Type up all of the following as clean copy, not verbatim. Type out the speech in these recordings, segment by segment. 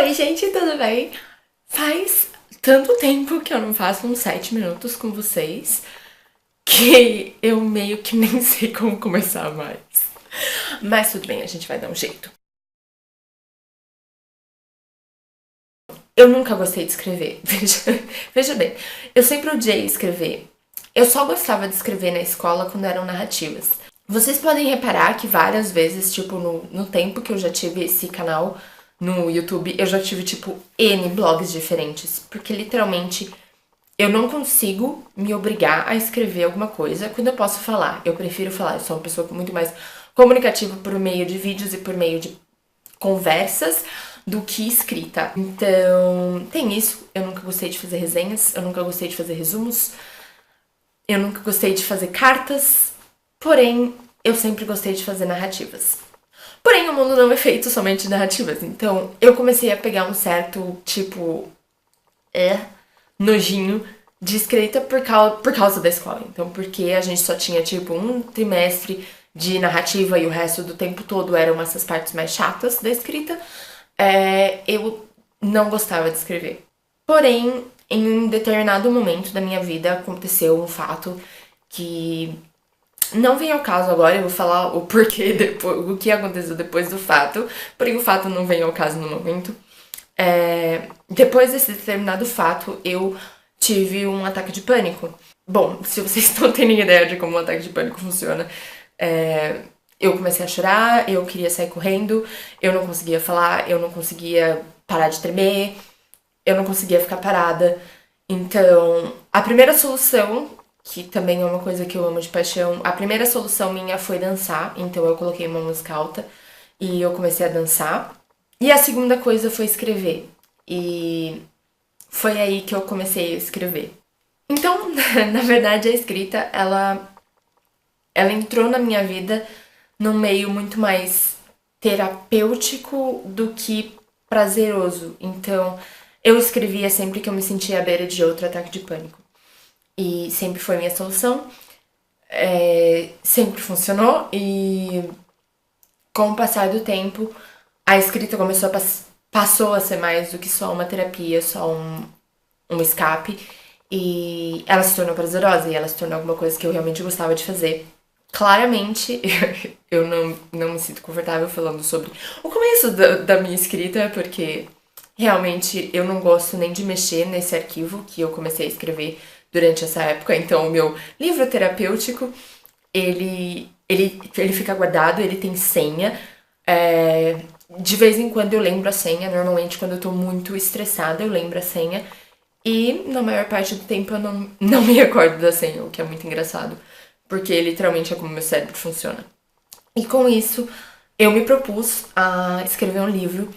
Oi, gente, tudo bem? Faz tanto tempo que eu não faço uns 7 minutos com vocês que eu meio que nem sei como começar mais. Mas tudo bem, a gente vai dar um jeito. Eu nunca gostei de escrever. Veja bem, eu sempre odiei escrever. Eu só gostava de escrever na escola quando eram narrativas. Vocês podem reparar que várias vezes, tipo, no tempo que eu já tive esse canal no YouTube, eu já tive, tipo, N blogs diferentes. Porque literalmente eu não consigo me obrigar a escrever alguma coisa quando eu posso falar. Eu prefiro falar. Eu sou uma pessoa muito mais comunicativa por meio de vídeos e por meio de conversas do que escrita. Então, tem isso. Eu nunca gostei de fazer resenhas, eu nunca gostei de fazer resumos, eu nunca gostei de fazer cartas, porém, eu sempre gostei de fazer narrativas. Porém, o mundo não é feito somente de narrativas, então eu comecei a pegar um certo, tipo, nojinho de escrita por causa da escola. Então, porque a gente só tinha, tipo, um trimestre de narrativa e o resto do tempo todo eram essas partes mais chatas da escrita, eu não gostava de escrever. Porém, em um determinado momento da minha vida aconteceu um fato que não vem ao caso agora, eu vou falar o porquê depois, o que aconteceu depois do fato, porém o fato não vem ao caso no momento. Depois desse determinado fato, eu tive um ataque de pânico. Bom, se vocês não têm ideia de como um ataque de pânico funciona, eu comecei a chorar, eu queria sair correndo, eu não conseguia falar, eu não conseguia parar de tremer, eu não conseguia ficar parada. Então, a primeira solução, que também é uma coisa que eu amo de paixão, a primeira solução minha foi dançar. Então, eu coloquei uma música alta e eu comecei a dançar. E a segunda coisa foi escrever. E foi aí que eu comecei a escrever. Então, na verdade, a escrita, ela entrou na minha vida num meio muito mais terapêutico do que prazeroso. Então, eu escrevia sempre que eu me sentia à beira de outro ataque de pânico. E sempre foi minha solução. Sempre funcionou. E com o passar do tempo, a escrita passou a ser mais do que só uma terapia, só um escape. E ela se tornou prazerosa e ela se tornou alguma coisa que eu realmente gostava de fazer. Claramente, eu não me sinto confortável falando sobre o começo da minha escrita, porque realmente eu não gosto nem de mexer nesse arquivo que eu comecei a escrever durante essa época. Então, o meu livro terapêutico, ele fica guardado, ele tem senha. De vez em quando eu lembro a senha, normalmente quando eu tô muito estressada eu lembro a senha. E na maior parte do tempo eu não me recordo da senha, o que é muito engraçado. Porque literalmente é como meu cérebro funciona. E com isso, eu me propus a escrever um livro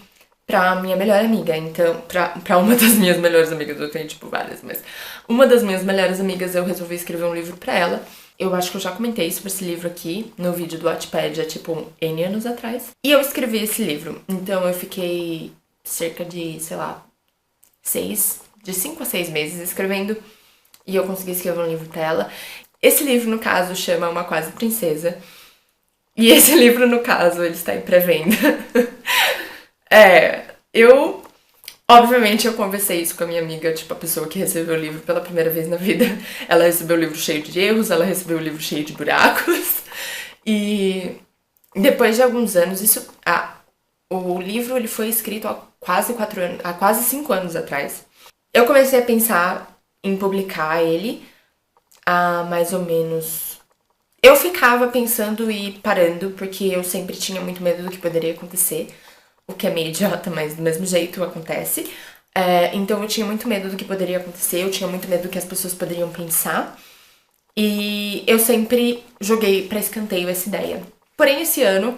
pra minha melhor amiga. Então, pra uma das minhas melhores amigas, eu tenho tipo várias, mas uma das minhas melhores amigas eu resolvi escrever um livro pra ela. Eu acho que eu já comentei sobre esse livro aqui no vídeo do Wattpad há tipo N anos atrás. E eu escrevi esse livro. Então eu fiquei cerca de, sei lá, de 5 a 6 meses escrevendo. E eu consegui escrever um livro pra ela. Esse livro, no caso, chama Uma Quase Princesa. E esse livro, no caso, ele está em pré-venda. Eu... Obviamente, eu conversei isso com a minha amiga, tipo, a pessoa que recebeu o livro pela primeira vez na vida. Ela recebeu o livro cheio de erros, ela recebeu o livro cheio de buracos. E depois de alguns anos, o livro ele foi escrito há quase 4 anos, há quase 5 anos atrás. Eu comecei a pensar em publicar ele há mais ou menos... Eu ficava pensando e parando, porque eu sempre tinha muito medo do que poderia acontecer. O que é meio idiota, mas do mesmo jeito acontece. Então eu tinha muito medo do que poderia acontecer, eu tinha muito medo do que as pessoas poderiam pensar. E eu sempre joguei pra escanteio essa ideia. Porém, esse ano,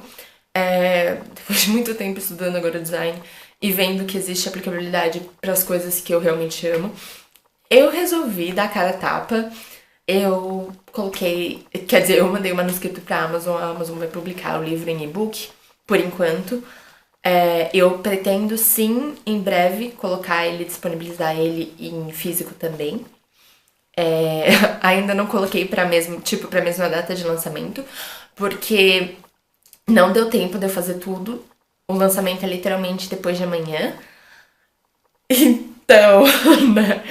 depois de muito tempo estudando agora design e vendo que existe aplicabilidade para as coisas que eu realmente amo, eu resolvi dar a cara a tapa. Eu eu mandei o manuscrito pra Amazon, a Amazon vai publicar o livro em e-book, por enquanto. Eu pretendo sim, em breve, disponibilizar ele em físico também. Ainda não coloquei pra mesma data de lançamento, porque não deu tempo de eu fazer tudo. O lançamento é literalmente depois de amanhã. Então, né?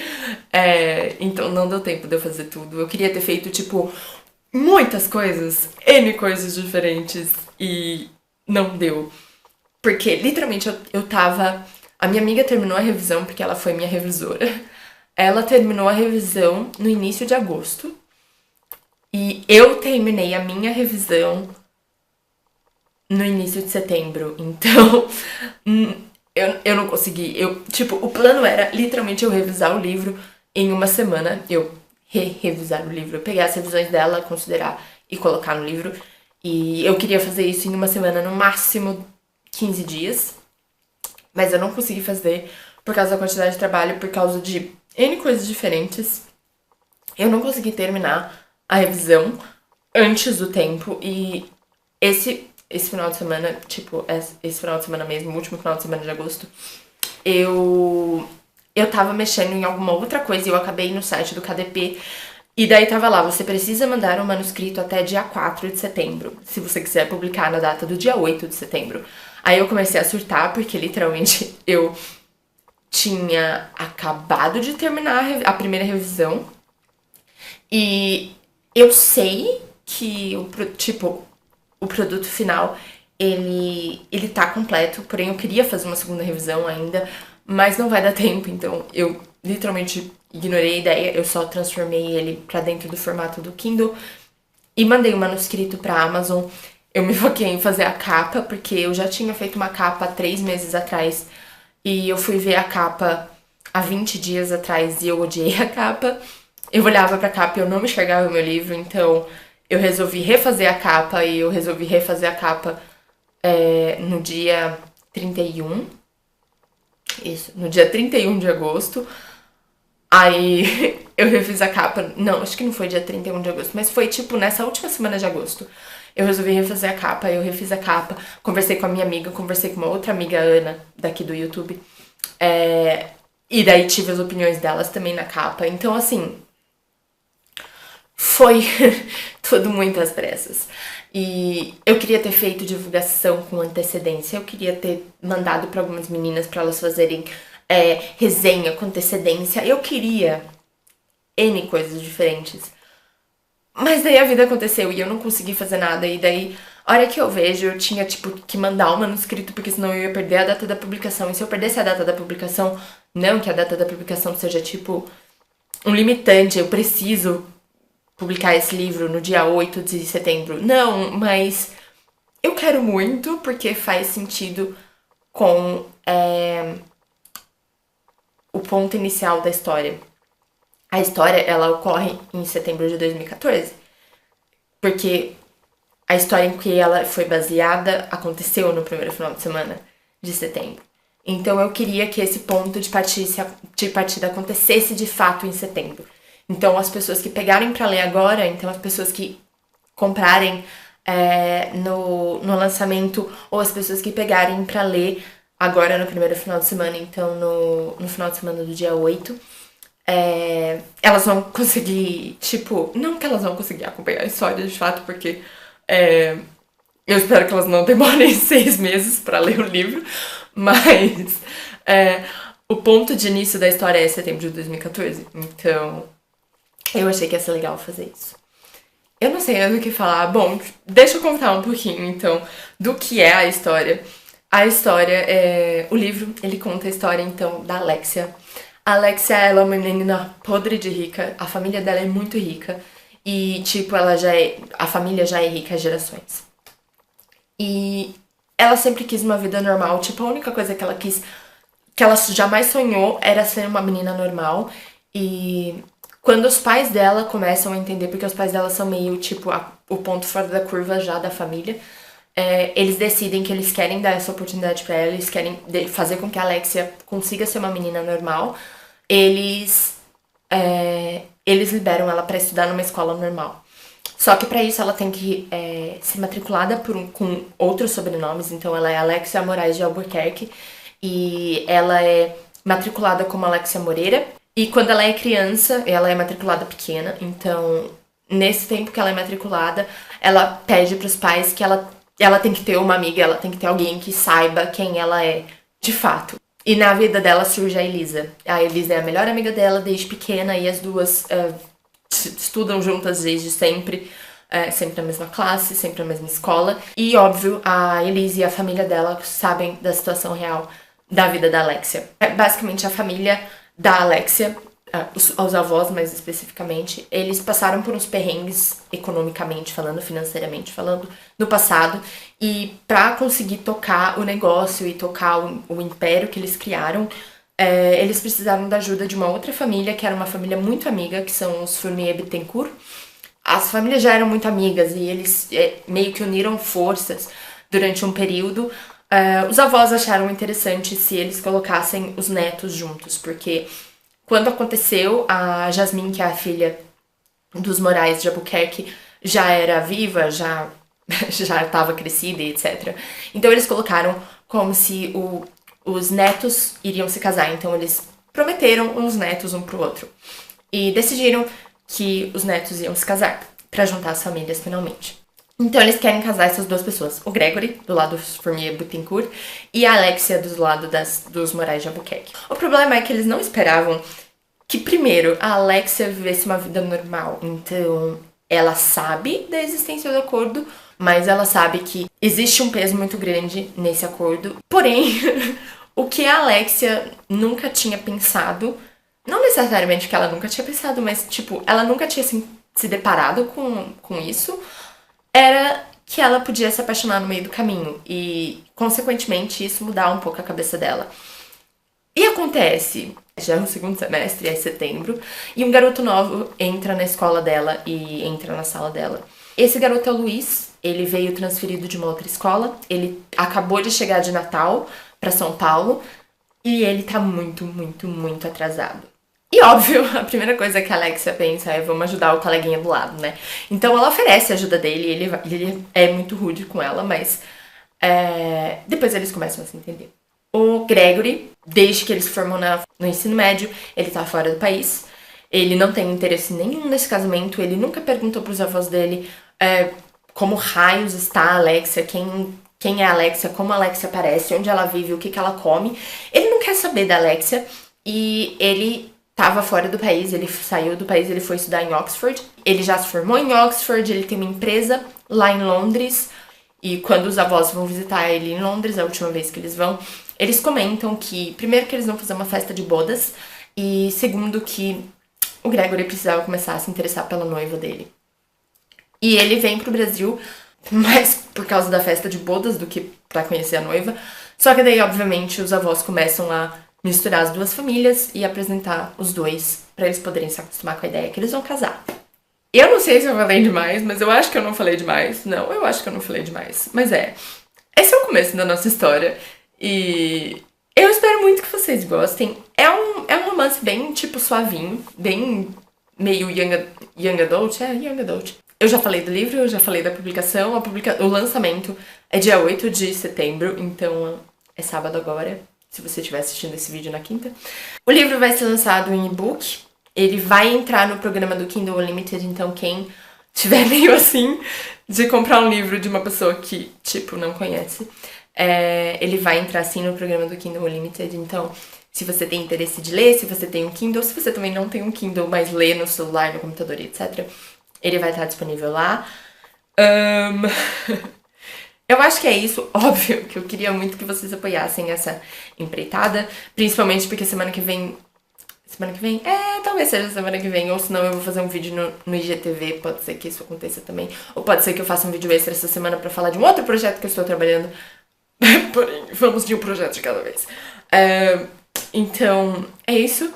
Então não deu tempo de eu fazer tudo. Eu queria ter feito, tipo, muitas coisas, N coisas diferentes, e não deu. Porque, literalmente, eu tava. A minha amiga terminou a revisão, porque ela foi minha revisora. Ela terminou a revisão no início de agosto. E eu terminei a minha revisão no início de setembro. Então, eu não consegui. Tipo, o plano era literalmente eu revisar o livro em uma semana. Eu revisar o livro. Eu pegar as revisões dela, considerar e colocar no livro. E eu queria fazer isso em uma semana, no máximo 15 dias. Mas eu não consegui fazer por causa da quantidade de trabalho, por causa de N coisas diferentes. Eu não consegui terminar a revisão antes do tempo. E esse final de semana, tipo, esse final de semana mesmo, o último final de semana de agosto, eu tava mexendo em alguma outra coisa e eu acabei no site do KDP. E daí tava lá, você precisa mandar um manuscrito até dia 4 de setembro, se você quiser publicar na data do dia 8 de setembro. Aí eu comecei a surtar, porque literalmente eu tinha acabado de terminar a primeira revisão. E eu sei que o produto final, ele tá completo, porém eu queria fazer uma segunda revisão ainda, mas não vai dar tempo, então eu literalmente ignorei a ideia, eu só transformei ele pra dentro do formato do Kindle e mandei o manuscrito pra Amazon. Eu me foquei em fazer a capa, porque eu já tinha feito uma capa há 3 meses atrás e eu fui ver a capa há 20 dias atrás e eu odiei a capa. Eu olhava pra capa e eu não me enxergava o meu livro, então eu resolvi refazer a capa e eu resolvi refazer a capa no dia 31. Isso, no dia 31 de agosto. Aí eu refiz a capa. Não, acho que não foi dia 31 de agosto, mas foi tipo nessa última semana de agosto. Eu resolvi refazer a capa, eu refiz a capa, conversei com a minha amiga, conversei com uma outra amiga, Ana, daqui do YouTube. E daí tive as opiniões delas também na capa. Então, assim, foi tudo muito às pressas. E eu queria ter feito divulgação com antecedência. Eu queria ter mandado para algumas meninas para elas fazerem resenha com antecedência. Eu queria N coisas diferentes. Mas daí a vida aconteceu e eu não consegui fazer nada. E daí, a hora que eu vejo, eu tinha, tipo, que mandar o manuscrito, porque senão eu ia perder a data da publicação. E se eu perdesse a data da publicação, não que a data da publicação seja, tipo, um limitante, eu preciso publicar esse livro no dia 8 de setembro. Não, mas eu quero muito, porque faz sentido com o ponto inicial da história. A história, ela ocorre em setembro de 2014, porque a história em que ela foi baseada aconteceu no primeiro final de semana de setembro. Então eu queria que esse ponto de partida acontecesse de fato em setembro. Então as pessoas que pegarem pra ler agora, então as pessoas que comprarem no lançamento, ou as pessoas que pegarem pra ler agora no primeiro final de semana, então no final de semana do dia 8, elas vão conseguir, tipo, não que elas vão conseguir acompanhar a história de fato, porque eu espero que elas não demorem 6 meses pra ler o livro, mas o ponto de início da história é setembro de 2014, então eu achei que ia ser legal fazer isso. Eu não sei do que falar. Bom, deixa eu contar um pouquinho, então, do que é a história. A história o livro, ele conta a história, então, da Alexia. A Alexia, ela é uma menina podre de rica. A família dela é muito rica. E, tipo, a família já é rica há gerações. E ela sempre quis uma vida normal. Tipo, a única coisa que ela jamais sonhou era ser uma menina normal. E quando os pais dela começam a entender, porque os pais dela são meio, tipo, o ponto fora da curva já da família, eles decidem que eles querem dar essa oportunidade pra ela, eles querem fazer com que a Alexia consiga ser uma menina normal. Eles liberam ela pra estudar numa escola normal. Só que pra isso ela tem que ser matriculada com outros sobrenomes. Então ela é Alexia Moraes de Albuquerque e ela é matriculada como Alexia Moreira. E quando ela é criança, ela é matriculada pequena. Então, nesse tempo que ela é matriculada, ela pede pros pais que ela tem que ter uma amiga, ela tem que ter alguém que saiba quem ela é de fato. E na vida dela surge a Elisa. A Elisa é a melhor amiga dela desde pequena e as duas estudam juntas desde sempre. Sempre na mesma classe, sempre na mesma escola. E, óbvio, a Elise e a família dela sabem da situação real da vida da Alexia. Basicamente, a família da Alexia, os avós mais especificamente, eles passaram por uns perrengues economicamente falando, financeiramente falando, no passado. E para conseguir tocar o negócio e tocar o império que eles criaram, eles precisaram da ajuda de uma outra família, que era uma família muito amiga, que são os Fournier Bettencourt. As famílias já eram muito amigas e eles meio que uniram forças durante um período. Os avós acharam interessante se eles colocassem os netos juntos, porque quando aconteceu, a Jasmine, que é a filha dos Moraes de Albuquerque, já era viva, já estava crescida e etc. Então eles colocaram como se os netos iriam se casar. Então eles prometeram uns netos um pro outro. E decidiram que os netos iam se casar, pra juntar as famílias finalmente. Então eles querem casar essas duas pessoas, o Gregory, do lado dos Fournier Bettencourt, e a Alexia, do lado dos Moraes de Albuquerque. O problema é que eles não esperavam que, primeiro, a Alexia vivesse uma vida normal. Então, ela sabe da existência do acordo, mas ela sabe que existe um peso muito grande nesse acordo. Porém, o que a Alexia nunca tinha pensado, não necessariamente que ela nunca tinha pensado, mas, tipo, ela nunca tinha se deparado com isso, era que ela podia se apaixonar no meio do caminho. E, consequentemente, isso mudar um pouco a cabeça dela. E acontece, já no segundo semestre, é setembro, e um garoto novo entra na escola dela e entra na sala dela. Esse garoto é o Luiz, ele veio transferido de uma outra escola, ele acabou de chegar de Natal pra São Paulo, e ele tá muito, muito, muito atrasado. E óbvio, a primeira coisa que a Alexia pensa é vamos ajudar o coleguinha do lado, né? Então ela oferece a ajuda dele, ele é muito rude com ela, mas depois eles começam a se entender. O Gregory, desde que ele se formou no ensino médio, ele tá fora do país. Ele não tem interesse nenhum nesse casamento, ele nunca perguntou pros avós dele como raios está a Alexia, quem é a Alexia, como a Alexia aparece, onde ela vive, o que ela come. Ele não quer saber da Alexia e ele tava fora do país, ele saiu do país, ele foi estudar em Oxford. Ele já se formou em Oxford, ele tem uma empresa lá em Londres. E quando os avós vão visitar ele em Londres, a última vez que eles vão, eles comentam que, primeiro, que eles vão fazer uma festa de bodas, e segundo, que o Gregory precisava começar a se interessar pela noiva dele. E ele vem pro Brasil mais por causa da festa de bodas do que pra conhecer a noiva. Só que daí, obviamente, os avós começam a misturar as duas famílias e apresentar os dois pra eles poderem se acostumar com a ideia que eles vão casar. Eu não sei se eu falei demais, mas eu acho que eu não falei demais. Não, eu acho que eu não falei demais. Mas esse é o começo da nossa história. E eu espero muito que vocês gostem. É um romance bem, tipo, suavinho. Bem meio young adult. Young adult. Eu já falei do livro, eu já falei da publicação. O lançamento é dia 8 de setembro, então é sábado agora, se você estiver assistindo esse vídeo na quinta. O livro vai ser lançado em e-book. Ele vai entrar no programa do Kindle Unlimited, então quem tiver meio assim de comprar um livro de uma pessoa que, tipo, não conhece, ele vai entrar sim no programa do Kindle Unlimited. Então, se você tem interesse de ler, se você tem um Kindle, se você também não tem um Kindle, mas lê no celular, no computador, etc., ele vai estar disponível lá. Eu acho que é isso. Óbvio que eu queria muito que vocês apoiassem essa empreitada, principalmente porque semana que vem, talvez seja semana que vem, ou senão eu vou fazer um vídeo no IGTV, pode ser que isso aconteça também. Ou pode ser que eu faça um vídeo extra essa semana pra falar de um outro projeto que eu estou trabalhando. Porém, vamos de um projeto de cada vez. Então, é isso.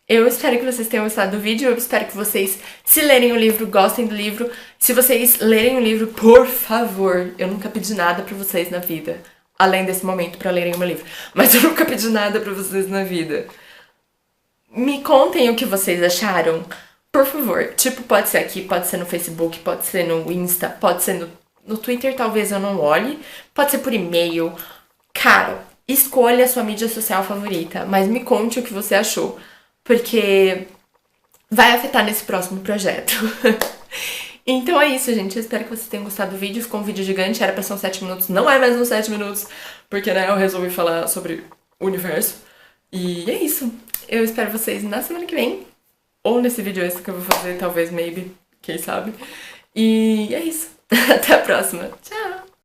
Eu espero que vocês tenham gostado do vídeo, eu espero que vocês, se lerem o livro, gostem do livro. Se vocês lerem o livro, por favor, eu nunca pedi nada pra vocês na vida, além desse momento pra lerem o meu livro, mas eu nunca pedi nada pra vocês na vida. Me contem o que vocês acharam, por favor. Tipo, pode ser aqui, pode ser no Facebook, pode ser no Insta, pode ser no Twitter, talvez eu não olhe, pode ser por e-mail. Cara, escolha a sua mídia social favorita, mas me conte o que você achou, porque vai afetar nesse próximo projeto. Então é isso, gente. Eu espero que vocês tenham gostado do vídeo. Ficou um vídeo gigante, era pra ser uns 7 minutos, não é mais uns 7 minutos, porque, né, eu resolvi falar sobre universo. E é isso. Eu espero vocês na semana que vem. Ou nesse vídeo extra que eu vou fazer, talvez, maybe. Quem sabe. E é isso. Até a próxima. Tchau!